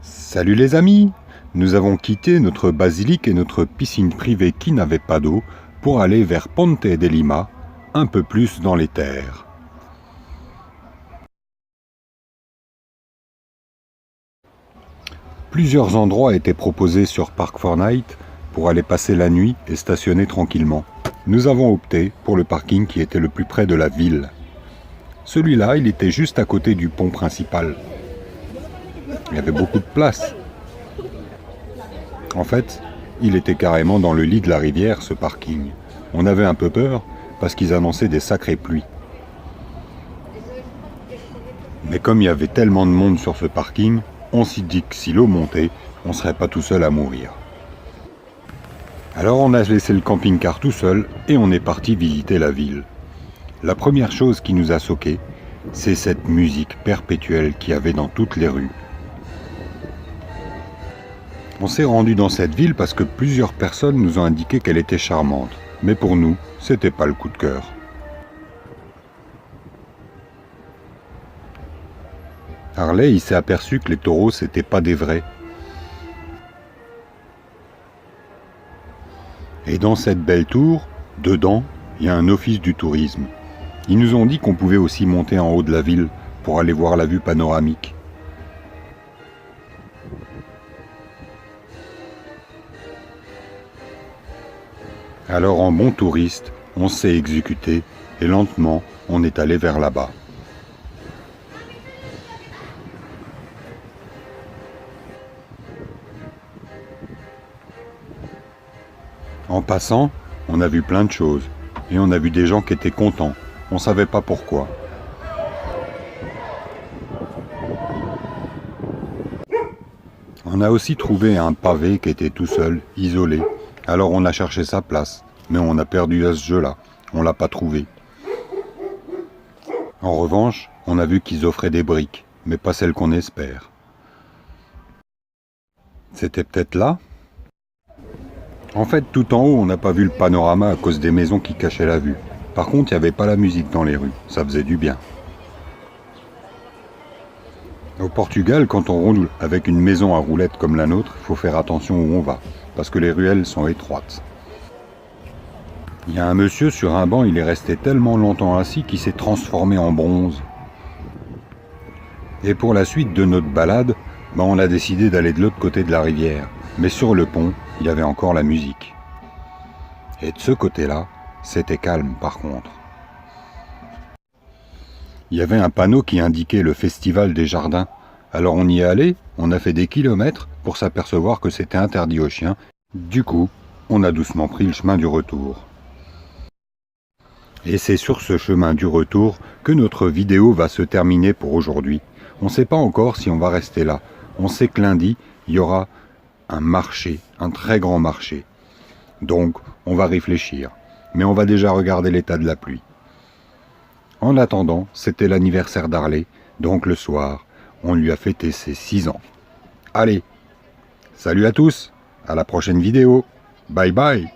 Salut les amis! Nous avons quitté notre basilique et notre piscine privée qui n'avait pas d'eau pour aller vers Ponte de Lima, un peu plus dans les terres. Plusieurs endroits étaient proposés sur Park4Night pour aller passer la nuit et stationner tranquillement. Nous avons opté pour le parking qui était le plus près de la ville. Celui-là, il était juste à côté du pont principal. Il y avait beaucoup de place. En fait, il était carrément dans le lit de la rivière, ce parking. On avait un peu peur parce qu'ils annonçaient des sacrées pluies. Mais comme il y avait tellement de monde sur ce parking, on s'est dit que si l'eau montait, on ne serait pas tout seul à mourir. Alors on a laissé le camping-car tout seul et on est parti visiter la ville. La première chose qui nous a choqués, c'est cette musique perpétuelle qu'il y avait dans toutes les rues. On s'est rendu dans cette ville parce que plusieurs personnes nous ont indiqué qu'elle était charmante. Mais pour nous, c'était pas le coup de cœur. Harley, il s'est aperçu que les taureaux, c'était pas des vrais. Et dans cette belle tour, dedans, il y a un office du tourisme. Ils nous ont dit qu'on pouvait aussi monter en haut de la ville pour aller voir la vue panoramique. Alors en bon touriste, on s'est exécuté et lentement, on est allé vers là-bas. En passant, on a vu plein de choses et on a vu des gens qui étaient contents. On ne savait pas pourquoi. On a aussi trouvé un pavé qui était tout seul, isolé. Alors on a cherché sa place, mais on a perdu à ce jeu-là. On l'a pas trouvé. En revanche, on a vu qu'ils offraient des briques, mais pas celles qu'on espère. C'était peut-être là ? En fait, tout en haut, on n'a pas vu le panorama à cause des maisons qui cachaient la vue. Par contre, il n'y avait pas la musique dans les rues. Ça faisait du bien. Au Portugal, quand on roule avec une maison à roulettes comme la nôtre, il faut faire attention où on va, parce que les ruelles sont étroites. Il y a un monsieur sur un banc, il est resté tellement longtemps assis qu'il s'est transformé en bronze. Et pour la suite de notre balade, on a décidé d'aller de l'autre côté de la rivière. Mais sur le pont, il y avait encore la musique. Et de ce côté-là, c'était calme par contre. Il y avait un panneau qui indiquait le festival des jardins. Alors on y est allé, on a fait des kilomètres pour s'apercevoir que c'était interdit aux chiens. Du coup, on a doucement pris le chemin du retour. Et c'est sur ce chemin du retour que notre vidéo va se terminer pour aujourd'hui. On ne sait pas encore si on va rester là. On sait que lundi, il y aura un marché, un très grand marché. Donc, on va réfléchir. Mais on va déjà regarder l'état de la pluie. En attendant, c'était l'anniversaire d'Harley, donc le soir, on lui a fêté ses 6 ans. Allez, salut à tous, à la prochaine vidéo. Bye bye.